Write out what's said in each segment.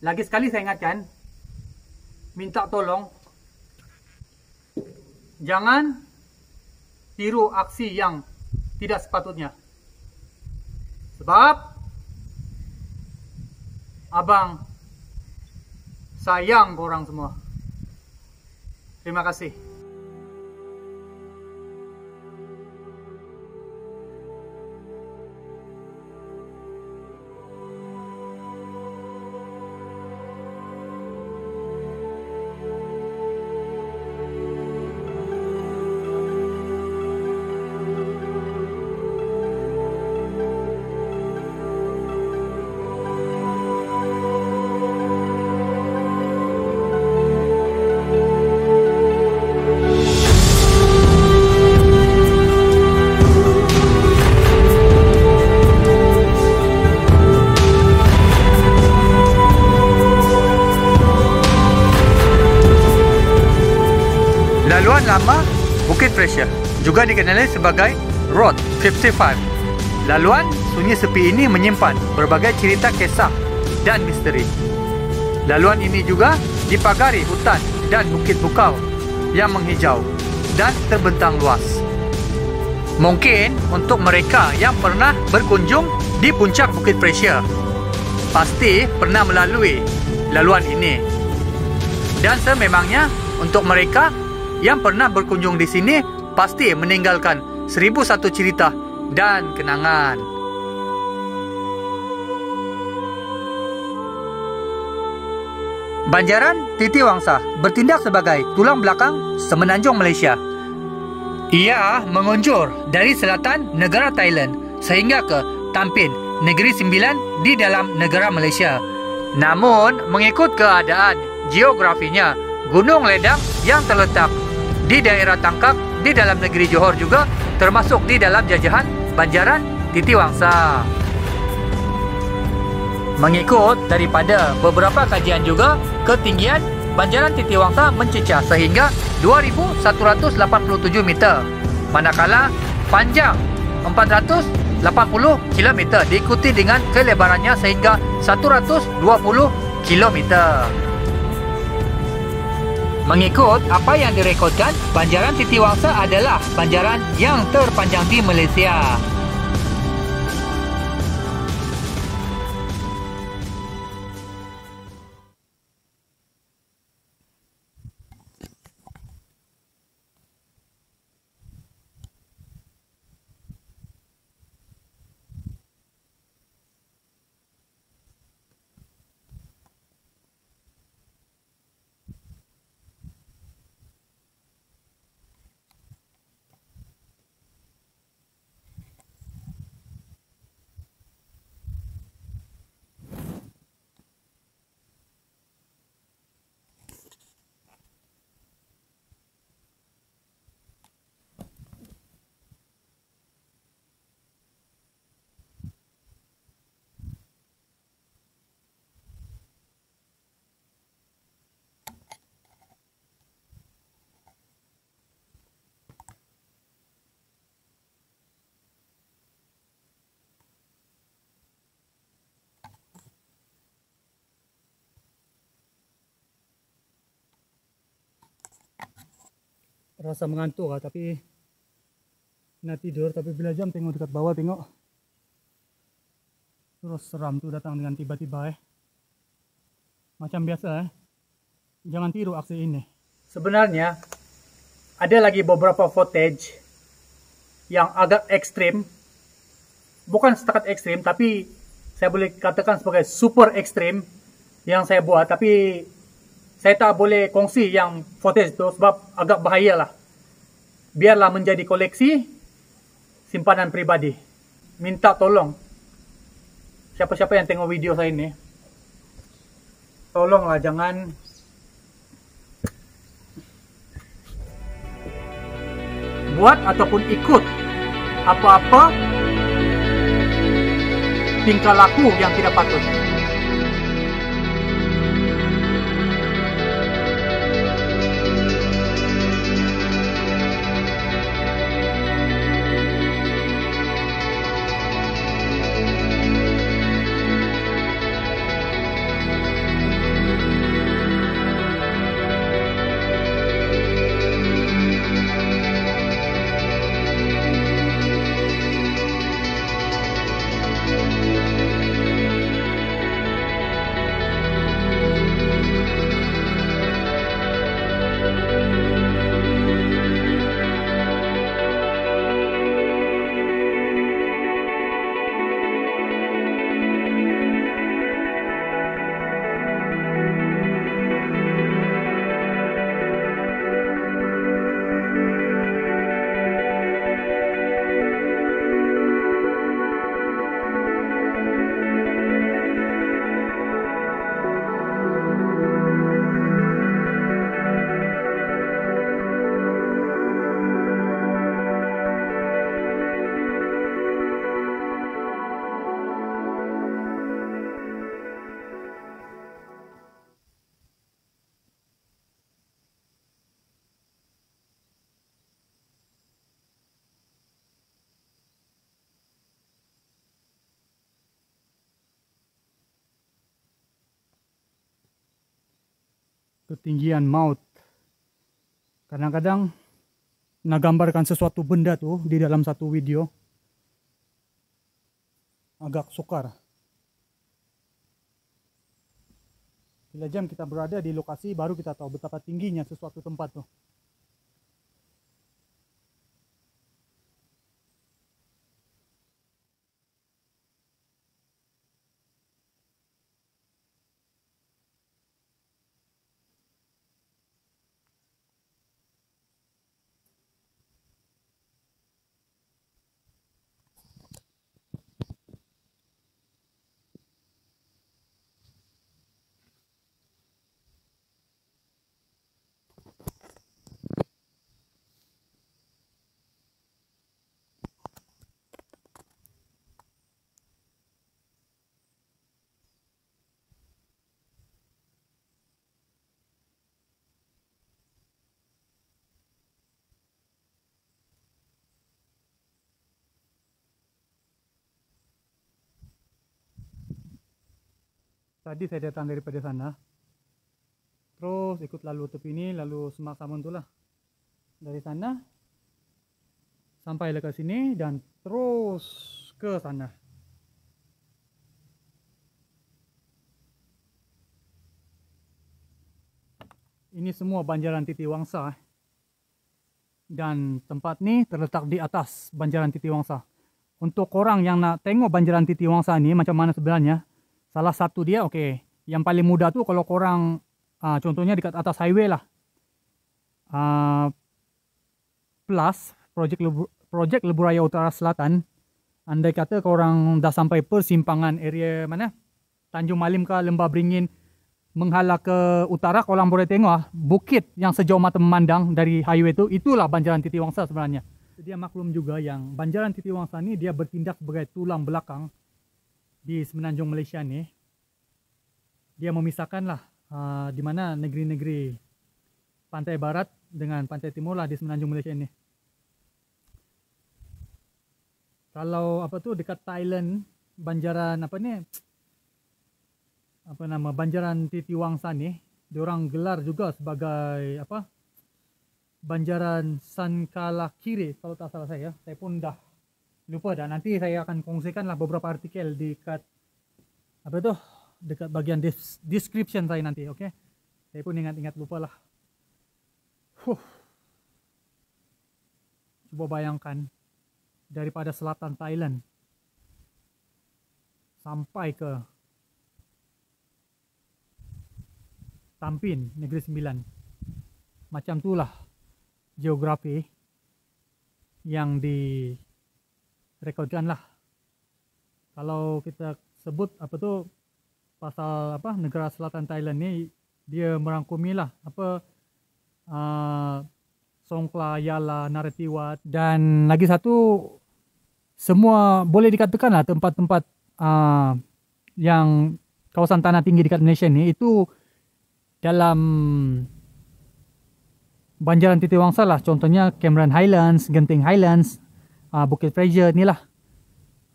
Lagi sekali saya ingatkan, minta tolong jangan tiru aksi yang tidak sepatutnya. Sebab abang sayang korang semua. Terima kasih. Laluan lama Bukit Pressure juga dikenali sebagai Road 55. Laluan sunyi sepi ini menyimpan berbagai cerita kisah dan misteri. Laluan ini juga dipagari hutan dan bukit bukau yang menghijau dan terbentang luas. Mungkin untuk mereka yang pernah berkunjung di puncak Bukit Pressure, pasti pernah melalui laluan ini. Dan sememangnya untuk mereka yang pernah berkunjung di sini pasti meninggalkan 1001 cerita dan kenangan. Banjaran Titiwangsa bertindak sebagai tulang belakang Semenanjung Malaysia. Ia mengunjur dari selatan negara Thailand sehingga ke Tampin, Negeri Sembilan di dalam negara Malaysia. Namun mengikut keadaan geografinya, Gunung Ledang yang terletak di daerah Tangkak di dalam negeri Johor juga termasuk di dalam jajahan Banjaran Titiwangsa. Mengikut daripada beberapa kajian juga, ketinggian Banjaran Titiwangsa mencecah sehingga 2187 meter, manakala panjang 480 km diikuti dengan kelebarannya sehingga 120 km. Mengikut apa yang direkodkan, Banjaran Titiwangsa adalah banjaran yang terpanjang di Malaysia. Rasa mengantuk lah, tapi nak tidur, tapi bila jam tengok dekat bawah, tengok terus seram tu datang dengan tiba-tiba macam biasa jangan tiru aksi ini. Sebenarnya ada lagi beberapa footage yang agak ekstrim, bukan setakat ekstrim, tapi saya boleh katakan sebagai super ekstrim yang saya buat, tapi saya tak boleh kongsi yang footage itu sebab agak bahaya lah. Biarlah menjadi koleksi simpanan pribadi. Minta tolong siapa-siapa yang tengok video saya ini, tolonglah jangan buat ataupun ikut apa-apa tingkah laku yang tidak patut. ketinggian maut. Kadang-kadang nagambarkan sesuatu benda tuh di dalam satu video agak sukar. Bila jam kita berada di lokasi baru kita tahu betapa tingginya sesuatu tempat tuh. Tadi saya datang daripada sana, terus ikut lalu tepi ini, lalu Semak Samun itulah. Dari sana sampai ke sini dan terus ke sana. Ini semua banjaran Titiwangsa. Dan tempat ini terletak di atas banjaran Titiwangsa. Untuk orang yang nak tengok banjaran Titiwangsa ini macam mana sebenarnya, salah satu dia, yang paling mudah tuh kalau korang, contohnya dekat atas highway lah. Plus, projek Lebuh Raya Utara Selatan, andai kata korang dah sampai persimpangan area mana? Tanjung Malim ke Lembah Beringin, menghala ke utara, korang boleh tengok bukit yang sejauh mata memandang dari highway itu, itulah banjaran Titiwangsa sebenarnya. Dia maklum juga yang banjaran Titiwangsa ni dia bertindak sebagai tulang belakang di semenanjung Malaysia ni. Dia memisahkan lah di mana negeri-negeri pantai barat dengan pantai timur lah di semenanjung Malaysia ni. Kalau dekat Thailand, banjaran banjaran Titiwangsa ni diorang gelar juga sebagai banjaran Sankalakiri kalau tak salah saya pun dah lupa dah. Nanti saya akan kongsikan lah beberapa artikel dekat dekat bagian description saya nanti, saya pun ingat-ingat lupa lah. Coba bayangkan daripada selatan Thailand sampai ke Tampin, Negeri Sembilan. Macam itulah geografi yang direkodkan lah. Kalau kita sebut pasal negara selatan Thailand ni, dia merangkumi lah Songkhla, Yala, Narathiwat, dan lagi satu semua boleh dikatakan lah tempat-tempat yang kawasan tanah tinggi dekat Malaysia ni itu dalam banjaran Titiwangsa lah. Contohnya Cameron Highlands, Genting Highlands, Bukit Fraser ni lah.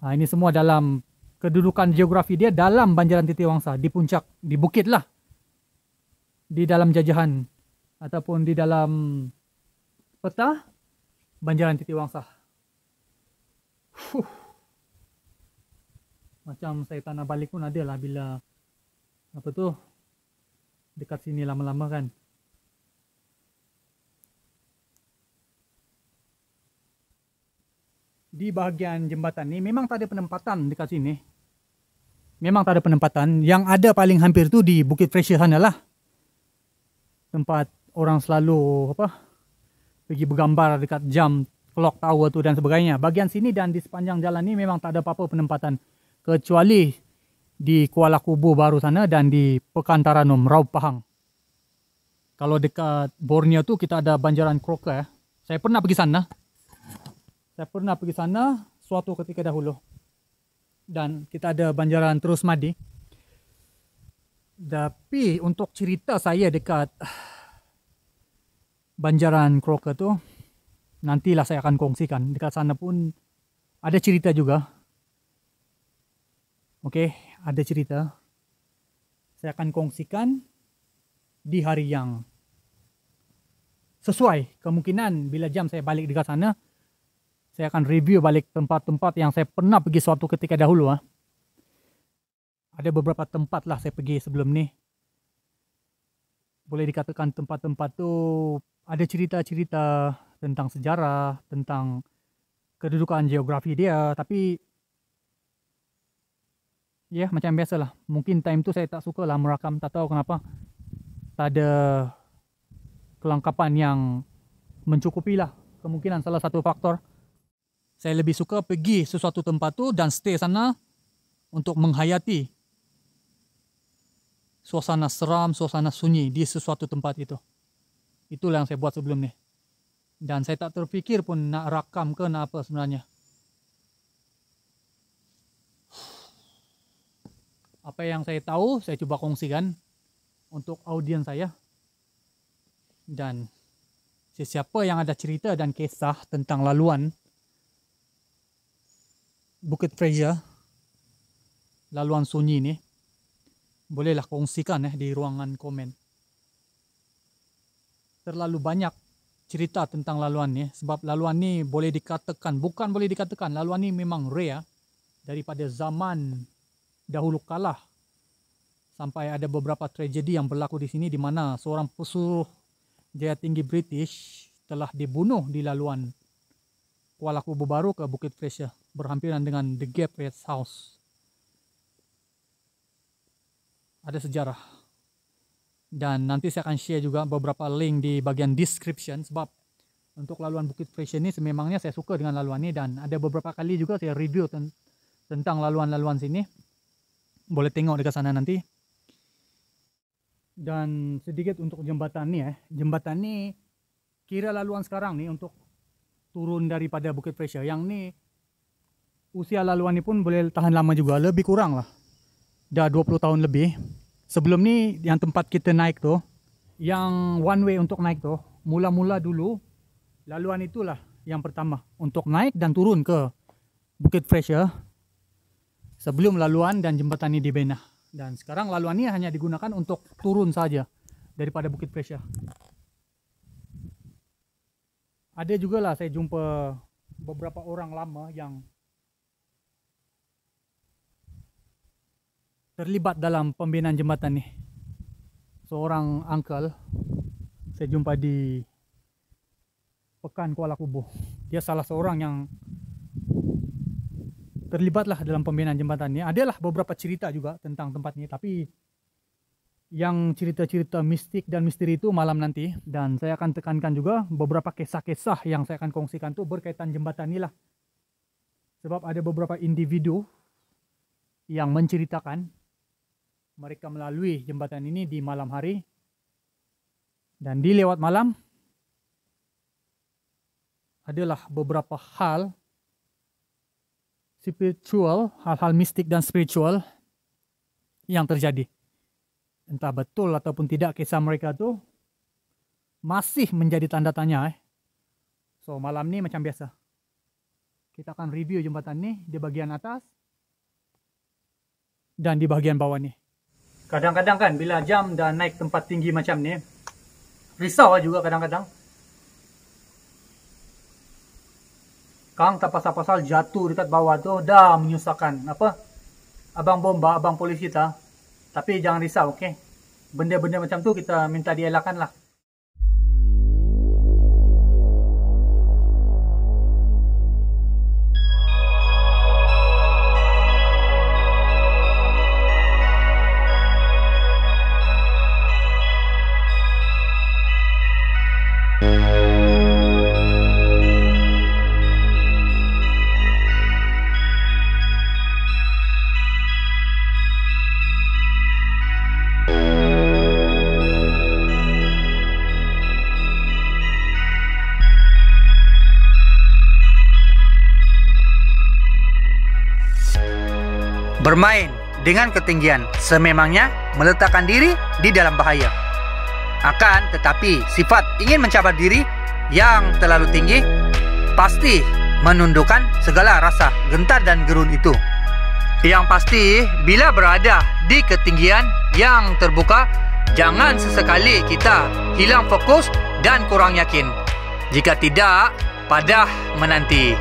Ini semua dalam kedudukan geografi dia dalam banjaran Titiwangsa, di puncak, di bukit lah, di dalam jajahan ataupun di dalam peta banjaran Titiwangsa. Macam saya tanah balik pun ada lah bila dekat sini lama-lama kan. Di bahagian jembatan ni memang tak ada penempatan dekat sini. Memang tak ada penempatan. Yang ada paling hampir tu di Bukit Fraser sana lah. Tempat orang selalu pergi bergambar dekat jam clock tower tu dan sebagainya. Bahagian sini dan di sepanjang jalan ni memang tak ada apa-apa penempatan. Kecuali di Kuala Kubu baru sana dan di Pekan Taranum, Raub Pahang. Kalau dekat Borneo tu kita ada banjaran Croker. Saya pernah pergi sana. Suatu ketika dahulu. Dan kita ada banjaran Terus Madi. Tapi untuk cerita saya dekat banjaran Croker tu, nantilah saya akan kongsikan. Dekat sana pun ada cerita juga. Ada cerita. Saya akan kongsikan di hari yang sesuai. Kemungkinan bila jam saya balik dekat sana, saya akan review balik tempat-tempat yang saya pernah pergi suatu ketika dahulu. Ada beberapa tempat lah saya pergi sebelum ni. Boleh dikatakan tempat-tempat tu ada cerita-cerita tentang sejarah, tentang kedudukan geografi dia. Tapi ya macam biasalah. Mungkin time tu saya tak suka lah merakam. Tak tahu kenapa. Tak ada kelengkapan yang mencukupi lah. Kemungkinan salah satu faktor. Saya lebih suka pergi sesuatu tempat tu dan stay sana untuk menghayati suasana seram, suasana sunyi di sesuatu tempat itu. Itulah yang saya buat sebelum ni. Dan saya tak terfikir pun nak rakam ke nak apa sebenarnya. Apa yang saya tahu, saya cuba kongsikan untuk audiens saya. Dan sesiapa yang ada cerita dan kisah tentang laluan Bukit Fraser, laluan sunyi ni, bolehlah kongsikan di ruangan komen. Terlalu banyak cerita tentang laluan ni, sebab laluan ni boleh dikatakan, bukan boleh dikatakan, laluan ni memang rare daripada zaman dahulu kala. Sampai ada beberapa tragedi yang berlaku di sini di mana seorang pesuruh jaya tinggi British telah dibunuh di laluan Kuala Kubu Baru ke Bukit Fraser, berhampiran dengan The Gap Rest House. Ada sejarah. Dan nanti saya akan share juga beberapa link di bagian description, sebab untuk laluan Bukit Fraser ni sememangnya saya suka dengan laluan ni, dan ada beberapa kali juga saya review tentang laluan-laluan sini. Boleh tengok dekat sana nanti. Dan sedikit untuk jembatan ni. Jembatan ni kira laluan sekarang ni untuk turun daripada Bukit Fraser. Yang ni usia laluan ni pun boleh tahan lama juga, lebih kurang lah. Dah 20 tahun lebih. Sebelum ni yang tempat kita naik tu, yang one way untuk naik tu, mula-mula dulu laluan itulah yang pertama untuk naik dan turun ke Bukit Fraser sebelum laluan dan jembatan ni dibina. Dan sekarang laluan ni hanya digunakan untuk turun saja daripada Bukit Fraser. Ada juga lah saya jumpa beberapa orang lama yang terlibat dalam pembinaan jembatan ni. Seorang uncle saya jumpa di Pekan Kuala Kubu. Dia salah seorang yang terlibatlah dalam pembinaan jembatan ni. Adalah beberapa cerita juga tentang tempat ni, tapi yang cerita-cerita mistik dan misteri itu malam nanti. Dan saya akan tekankan juga beberapa kisah-kisah yang saya akan kongsikan tu berkaitan jembatan ni lah. Sebab ada beberapa individu yang menceritakan mereka melalui jembatan ini di malam hari. Dan di lewat malam adalah beberapa hal spiritual, hal-hal mistik dan spiritual yang terjadi. Entah betul ataupun tidak kisah mereka tu masih menjadi tanda tanya. So malam ni macam biasa, kita akan review jembatan ni di bagian atas dan di bagian bawah ni. Kadang-kadang kan bila jam dah naik tempat tinggi macam ni, risau juga kadang-kadang. Kang tak pasal-pasal jatuh dekat bawah tu dah menyusahkan. Apa? Abang bomba, abang polisi ta. Tapi jangan risau, okey? Benda-benda macam tu kita minta dielakkan lah. Bermain dengan ketinggian sememangnya meletakkan diri di dalam bahaya. Akan tetapi sifat ingin mencabar diri yang terlalu tinggi pasti menundukkan segala rasa gentar dan gerun itu. Yang pasti bila berada di ketinggian yang terbuka jangan sesekali kita hilang fokus dan kurang yakin. Jika tidak, padah menanti.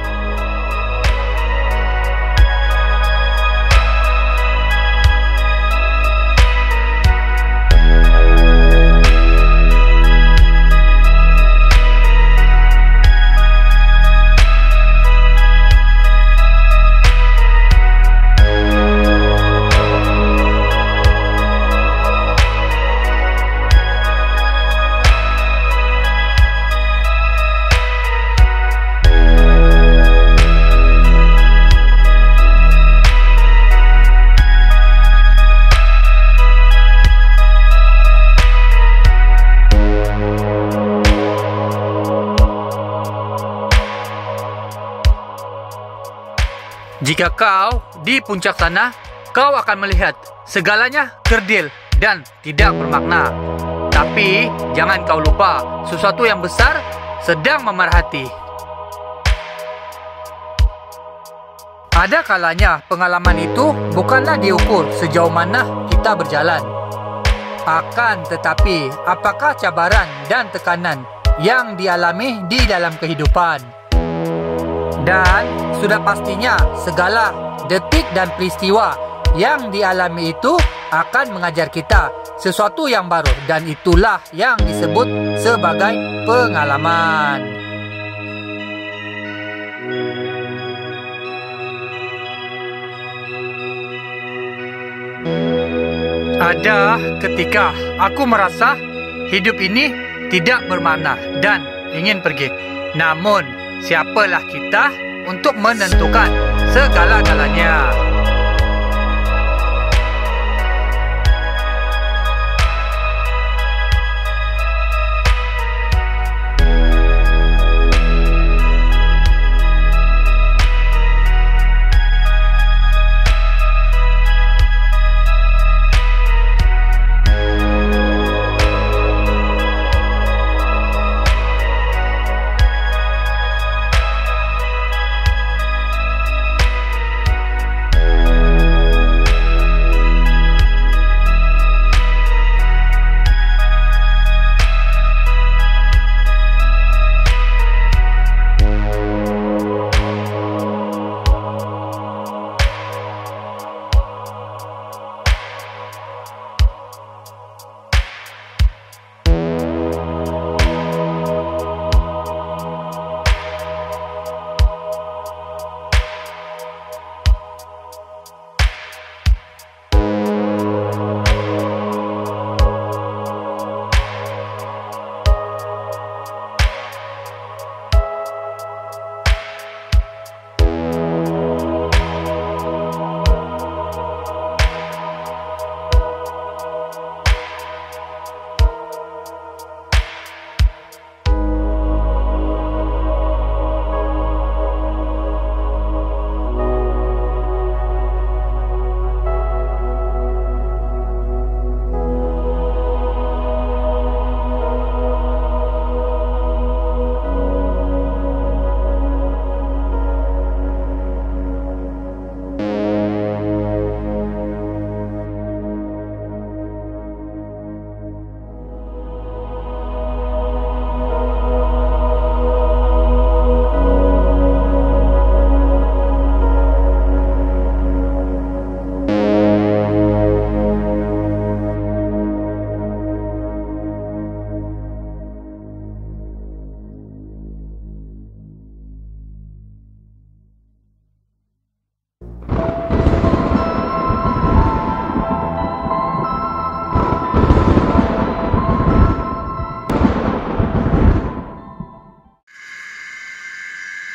Jika kau di puncak sana, kau akan melihat segalanya kerdil dan tidak bermakna. Tapi jangan kau lupa, sesuatu yang besar sedang memerhati. Ada kalanya pengalaman itu bukanlah diukur sejauh mana kita berjalan. Akan tetapi, apakah cabaran dan tekanan yang dialami di dalam kehidupan? Dan sudah pastinya segala detik dan peristiwa yang dialami itu akan mengajar kita sesuatu yang baru, dan itulah yang disebut sebagai pengalaman. Ada ketika aku merasa hidup ini tidak bermakna dan ingin pergi. Namun, siapalah kita untuk menentukan segala-galanya?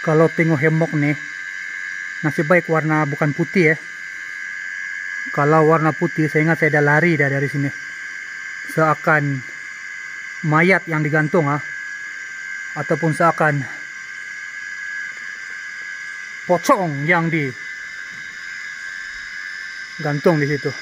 Kalau tengok hemok nih, nasib baik warna bukan putih ya. Kalau warna putih, saya ingat saya dah lari dari sini. Seakan mayat yang digantung ataupun seakan pocong yang digantung di situ.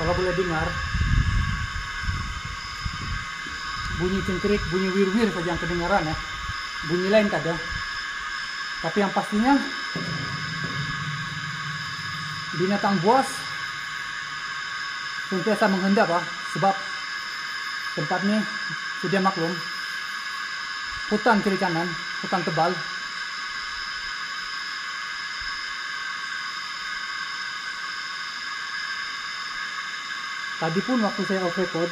Kalau boleh dengar, bunyi cengkerik, bunyi wir-wir saja yang kedengaran ya. Bunyi lain tak ada. Tapi yang pastinya binatang buas sentiasa menghendap sebab tempat ini sudah maklum hutan kiri kanan, hutan tebal. Tadi pun waktu saya off record,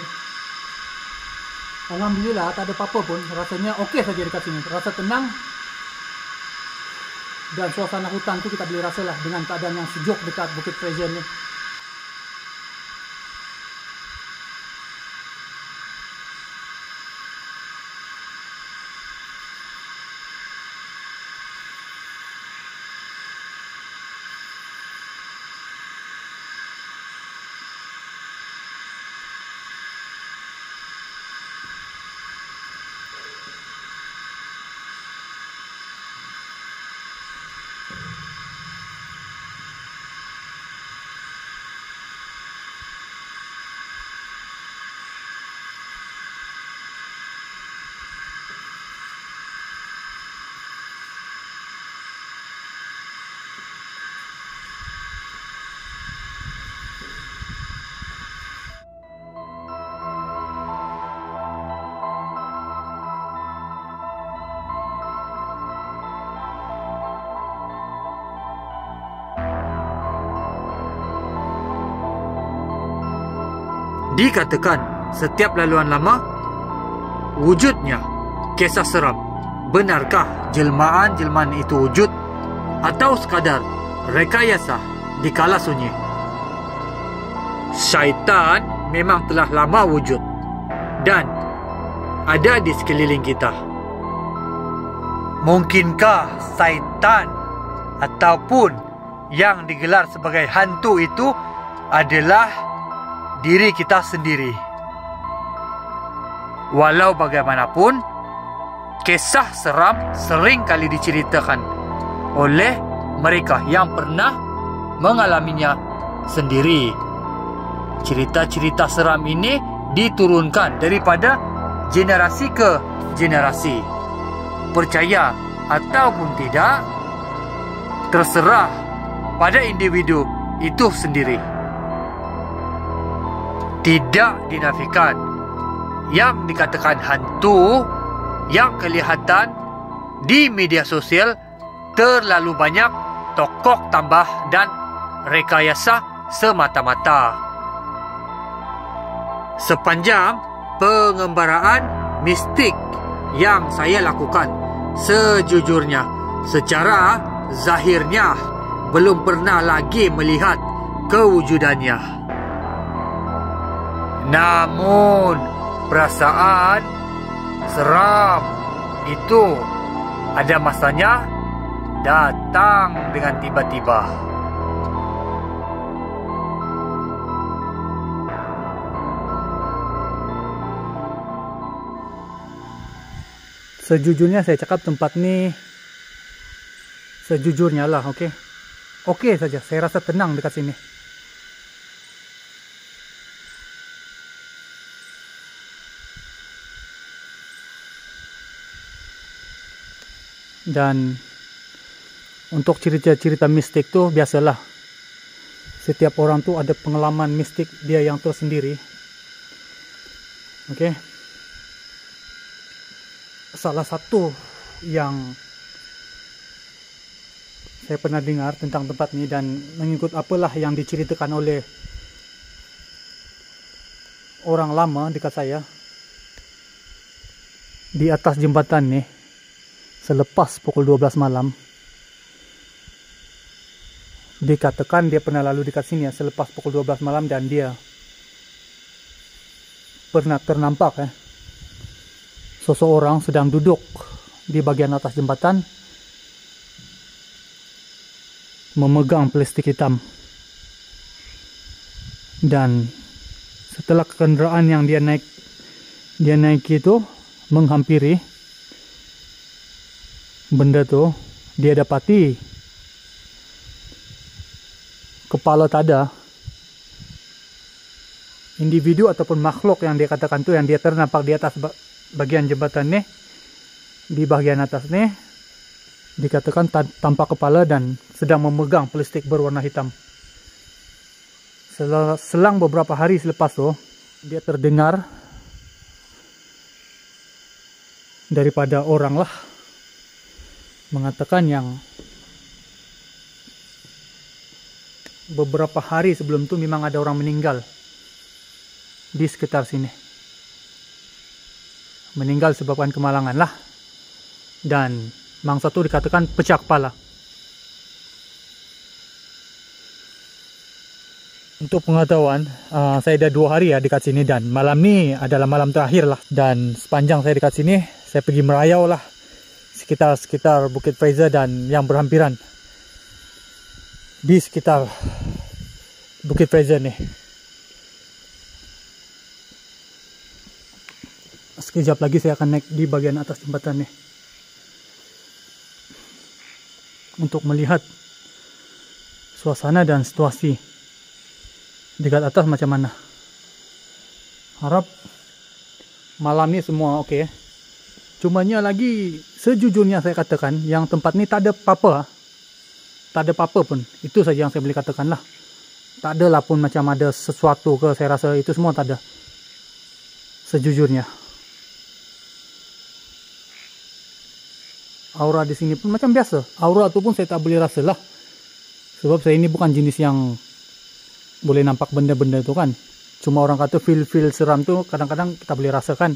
alhamdulillah tak ada apa-apa pun, rasanya oke saja dekat sini, rasa tenang. Dan suasana hutan itu kita boleh rasalah dengan keadaan yang sejuk dekat Bukit Fraser ini. Dikatakan setiap laluan lama wujudnya kisah seram. Benarkah jelmaan-jelmaan itu wujud atau sekadar rekayasa di kala sunyi? Syaitan memang telah lama wujud dan ada di sekeliling kita. Mungkinkah syaitan ataupun yang digelar sebagai hantu itu adalah diri kita sendiri? Walau bagaimanapun, kisah seram sering kali diceritakan oleh mereka yang pernah mengalaminya sendiri. Cerita-cerita seram ini diturunkan daripada generasi ke generasi. Percaya ataupun tidak, terserah pada individu itu sendiri. Tidak dinafikan yang dikatakan hantu yang kelihatan di media sosial terlalu banyak tokoh tambah dan rekayasa semata-mata. Sepanjang pengembaraan mistik yang saya lakukan, sejujurnya secara zahirnya belum pernah lagi melihat kewujudannya. Namun perasaan seram itu ada masanya datang dengan tiba-tiba. Sejujurnya saya cakap tempat ini sejujurnya lah, oke? Oke saja, saya rasa tenang dekat sini. Dan untuk cerita-cerita mistik tuh biasalah. Setiap orang tuh ada pengalaman mistik dia yang tersendiri. Oke. Salah satu yang saya pernah dengar tentang tempat ini dan mengikut apalah yang diceritakan oleh orang lama dekat saya. Di atas jembatan nih, selepas pukul 12 malam, dikatakan dia pernah lalu dekat sini ya, selepas pukul 12 malam, dan dia pernah ternampak seseorang sedang duduk di bagian atas jembatan memegang plastik hitam. Dan setelah kendaraan yang dia naiki itu menghampiri benda tuh, dia dapati kepala tak ada, individu ataupun makhluk yang dia katakan tuh, yang dia ternampak di atas bagian jembatan nih, di bagian atas nih, dikatakan tanpa kepala dan sedang memegang plastik berwarna hitam. Selang beberapa hari selepas itu, dia terdengar daripada orang lah mengatakan yang beberapa hari sebelum itu memang ada orang meninggal di sekitar sini. Meninggal sebabkan kemalangan lah. Dan mangsa itu dikatakan pecah kepala. Untuk pengetahuan, saya ada 2 hari ya dekat sini, dan malam ini adalah malam terakhir lah. Dan sepanjang saya dekat sini, saya pergi merayau lah sekitar Bukit Fraser dan yang berhampiran di sekitar Bukit Fraser nih. Sekejap lagi saya akan naik di bagian atas jembatan nih untuk melihat suasana dan situasi dekat atas macam mana. Harap malam ini semua oke. Cumanya lagi, sejujurnya saya katakan, yang tempat ini tak ada apa-apa. Tak ada apa-apa pun. Itu saja yang saya boleh katakan lah. Tak adalah pun macam ada sesuatu ke, saya rasa itu semua tak ada. Sejujurnya. Aura di sini pun macam biasa. Aura itu pun saya tak boleh rasa lah. Sebab saya ini bukan jenis yang boleh nampak benda-benda itu kan. Cuma orang kata feel seram tu kadang-kadang kita boleh rasakan.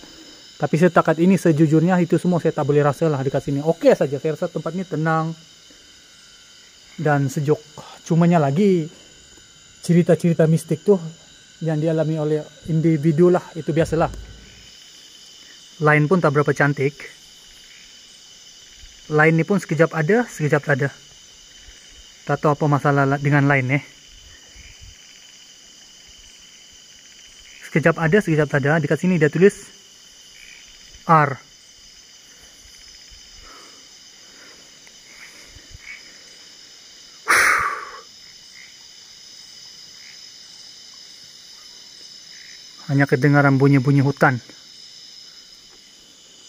Tapi setakat ini sejujurnya itu semua saya tak boleh rasa lah dekat sini. Okey saja, saya rasa tempat ini tenang dan sejuk. Cumanya lagi cerita-cerita mistik tuh yang dialami oleh individu lah, itu biasalah. Lain pun tak berapa cantik. Lain ni pun sekejap ada, sekejap tak ada. Tak tahu apa masalah dengan lain Sekejap ada, sekejap tak ada. Dekat sini dia tulis R. Hanya kedengaran bunyi-bunyi hutan.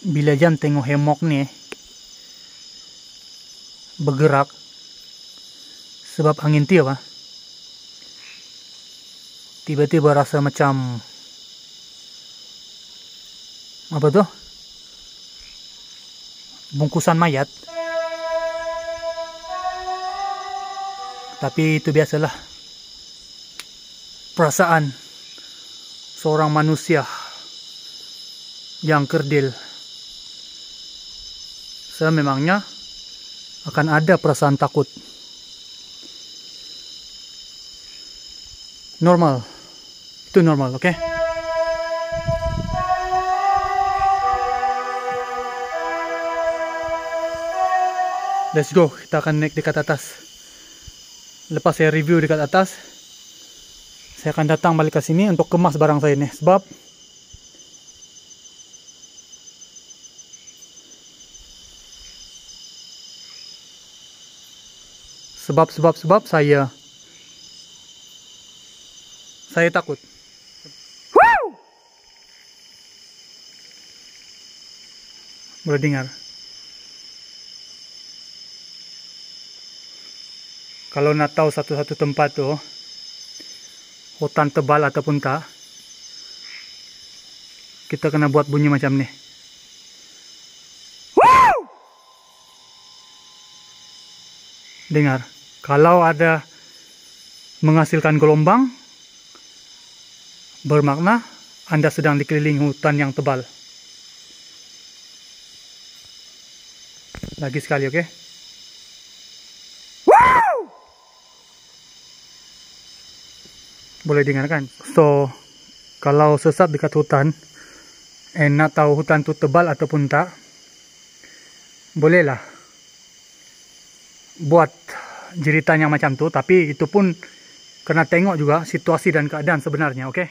Bila Jan tengok hemok ni bergerak sebab angin tiup, tiba-tiba rasa macam apa tuh? Bungkusan mayat. Tapi itu biasalah perasaan seorang manusia yang kerdil. Sememangnya akan ada perasaan takut. Normal. Itu normal, oke? Let's go, kita akan naik dekat atas. Lepas saya review dekat atas, saya akan datang balik ke sini untuk kemas barang saya ini. Sebab saya takut. Boleh dengar? Kalau nak tahu satu-satu tempat tu hutan tebal ataupun tak, kita kena buat bunyi macam ni. Dengar. Kalau ada menghasilkan gelombang, bermakna Anda sedang dikelilingi hutan yang tebal. Lagi sekali, oke? Boleh dengarkan. So, kalau sesat dekat hutan, nak tahu hutan tu tebal ataupun tak, bolehlah buat jeritan yang macam tu. Tapi itu pun kena tengok juga situasi dan keadaan sebenarnya, oke?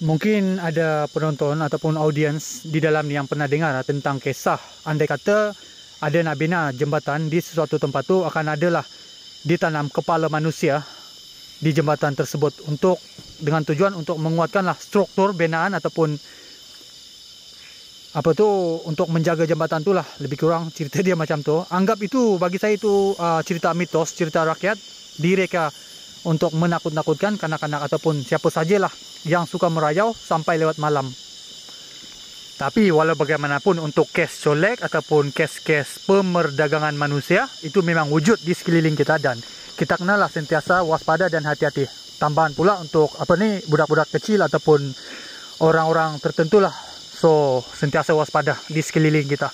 Mungkin ada penonton ataupun audiens di dalam yang pernah dengar tentang kisah andai kata ada nak bina jembatan di sesuatu tempat tu, akan adalah ditanam kepala manusia di jembatan tersebut dengan tujuan untuk menguatkanlah struktur binaan ataupun apa tuh, untuk menjaga jembatan tu lah, lebih kurang cerita dia macam tu. Anggap itu, bagi saya itu cerita mitos, cerita rakyat, direka untuk menakut-nakutkan kanak-kanak ataupun siapa sajalah yang suka merayau sampai lewat malam. Tapi walau bagaimanapun, untuk kes colek ataupun kes-kes pemerdagangan manusia itu memang wujud di sekeliling kita, dan kita kenalah sentiasa waspada dan hati-hati. Tambahan pula untuk budak-budak kecil ataupun orang-orang tertentu lah. So, sentiasa waspada di sekeliling kita.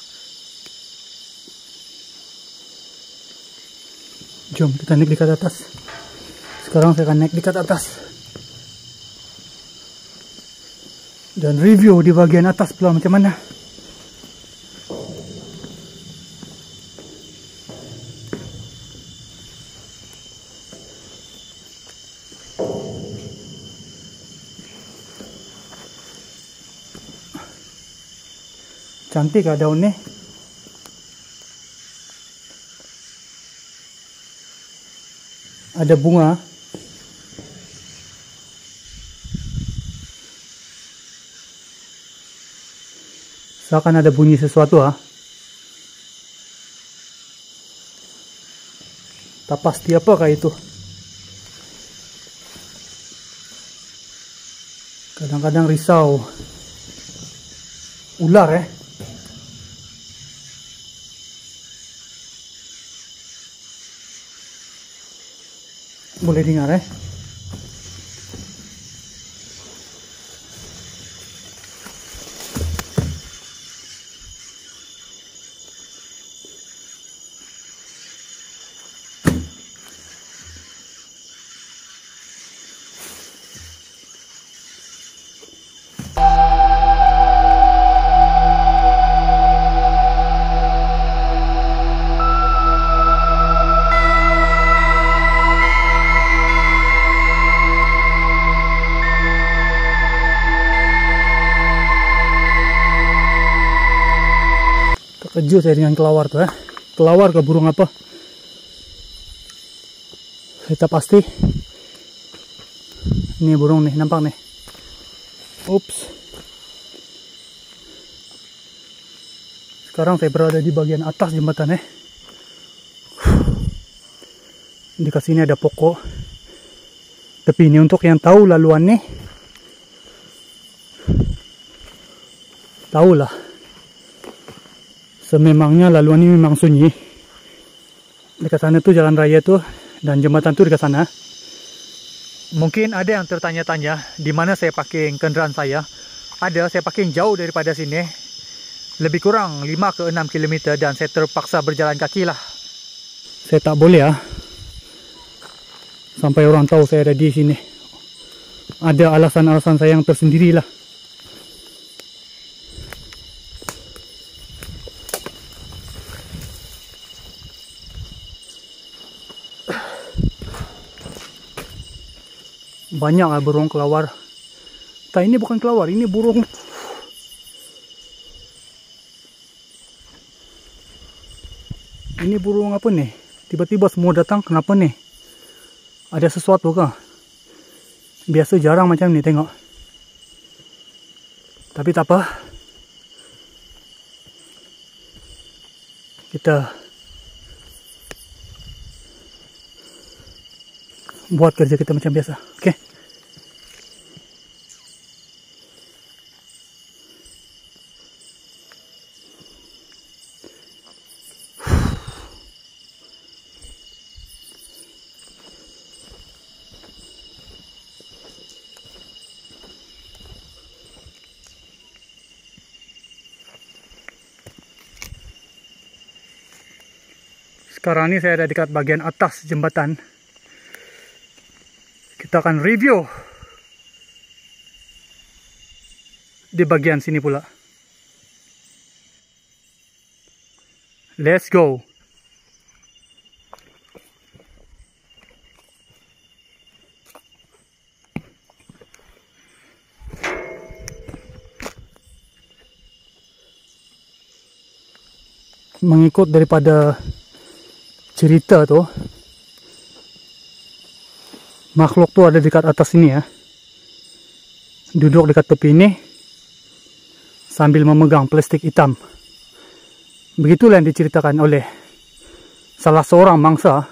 Jom kita naik dekat atas. Sekarang saya akan naik dekat atas dan review di bagian atas pula macam mana. Cantik lah daun ni. Ada bunga. Seakan ada bunyi sesuatu ah. Tak pasti apakah itu. Kadang-kadang risau. Ular boleh dengar Terkejut saya dengan kelawar tuh Kelawar ke burung apa? Saya tak pasti. Ini burung nih, nampak nih. Ups. Sekarang saya berada di bagian atas jembatan Di sini ada pokok. Tapi ini untuk yang tahu laluan nih, tahulah. Sememangnya laluan ini memang sunyi. Dekat sana tuh jalan raya tuh, dan jembatan tuh dekat sana. Mungkin ada yang tertanya-tanya di mana saya parking kenderaan saya. Saya parking jauh daripada sini, lebih kurang 5 ke 6 km, dan saya terpaksa berjalan kaki lah. Saya tak boleh sampai orang tahu saya ada di sini. Ada alasan-alasan saya yang tersendiri lah. Banyak burung kelawar. Tapi ini bukan kelawar, ini burung. Ini burung apa nih? Tiba-tiba semua datang, kenapa nih? Ada sesuatu kah? Biasa jarang macam ni tengok. Tapi tak apa. Kita buat kerja kita macam biasa. Okey. Sekarang ini saya ada dekat bagian atas jembatan. Kita akan review di bagian sini pula. Let's go. Mengikut daripada cerita tu, makhluk tuh ada dekat atas ini ya. Duduk dekat tepi ini sambil memegang plastik hitam. Begitulah yang diceritakan oleh salah seorang mangsa.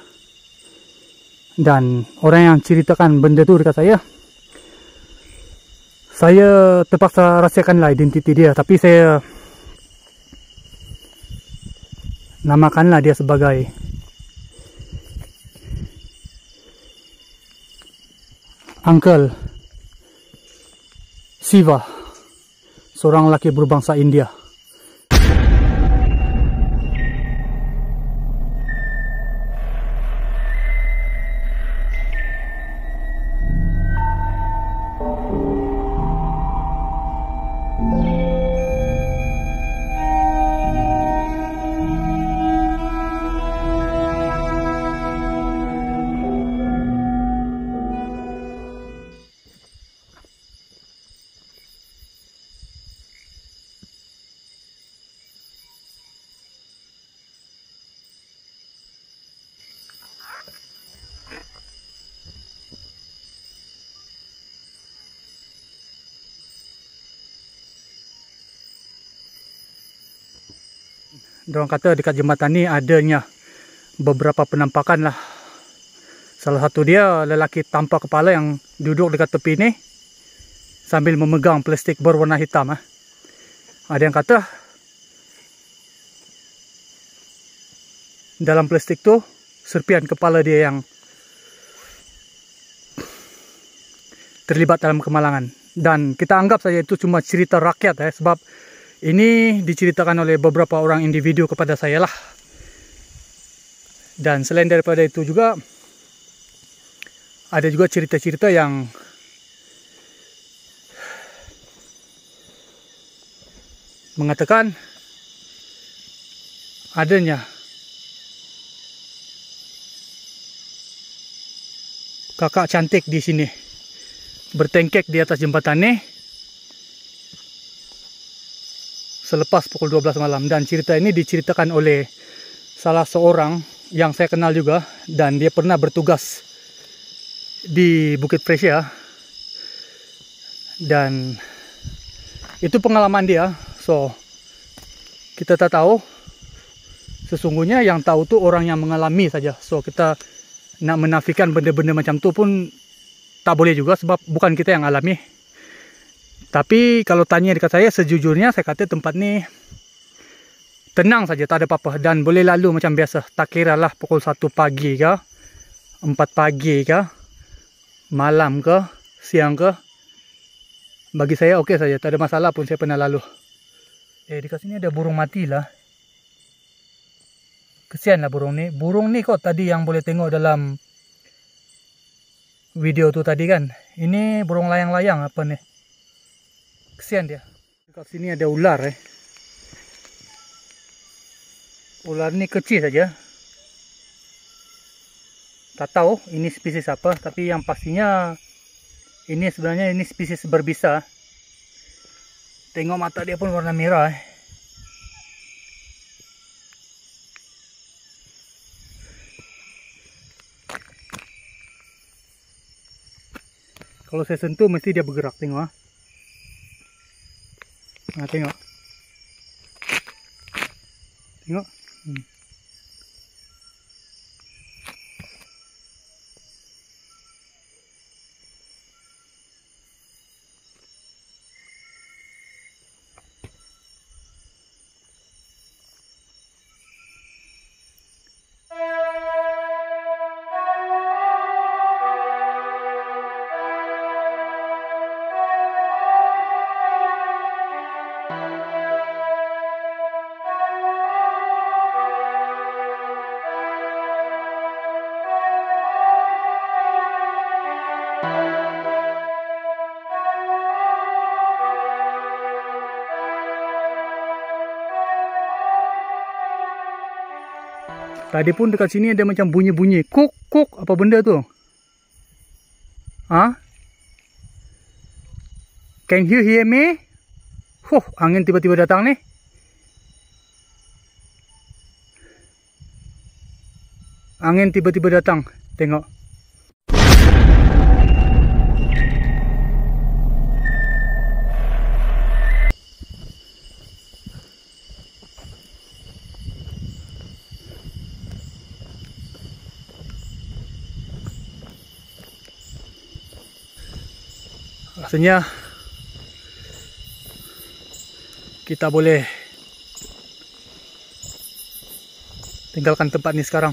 Dan orang yang ceritakan benda itu dekat saya terpaksa rahsiakanlah identiti dia. Tapi saya namakanlah dia sebagai Uncle Siva, seorang lelaki berbangsa India. Dorang kata dekat jembatan ni adanya beberapa penampakan lah. Salah satu dia lelaki tanpa kepala yang duduk dekat tepi ni sambil memegang plastik berwarna hitam. Ada yang kata dalam plastik tu serpian kepala dia yang terlibat dalam kemalangan. Dan kita anggap saja itu cuma cerita rakyat sebab ini diceritakan oleh beberapa orang individu kepada saya lah. Dan selain daripada itu juga ada juga cerita-cerita yang mengatakan adanya kakak cantik di sini bertengkek di atas jembatan ni selepas pukul 12 malam. Dan cerita ini diceritakan oleh salah seorang yang saya kenal juga. Dan dia pernah bertugas di Bukit Fresia. Dan itu pengalaman dia. So, kita tak tahu. Sesungguhnya yang tahu tu orang yang mengalami saja. So, kita nak menafikan benda-benda macam tu pun tak boleh juga. Sebab bukan kita yang alami. Tapi kalau tanya dekat saya, sejujurnya saya kata tempat ni tenang saja, tak ada apa-apa. Dan boleh lalu macam biasa. Tak kira lah pukul 1 pagi ke, 4 pagi ke, malam ke, siang ke. Bagi saya okey saja, tak ada masalah pun saya pernah lalu. Dekat sini ada burung mati lah. Kesian lah burung ni. Burung ni kok tadi yang boleh tengok dalam video tu tadi kan. Ini burung layang-layang apa ni. Kesian dia. Dekat sini ada ular Ular ni kecil saja. Tak tahu ini spesies apa, tapi yang pastinya ini sebenarnya ini spesies berbisa. Tengok mata dia pun warna merah Kalau saya sentuh mesti dia bergerak, tengok tengok. Tengok. Tadi pun dekat sini ada macam bunyi-bunyi. Kuk, kuk. Apa benda tu? Can you hear me? Angin tiba-tiba datang ni. Angin tiba-tiba datang. Tengok. Rasanya kita boleh tinggalkan tempat ini sekarang.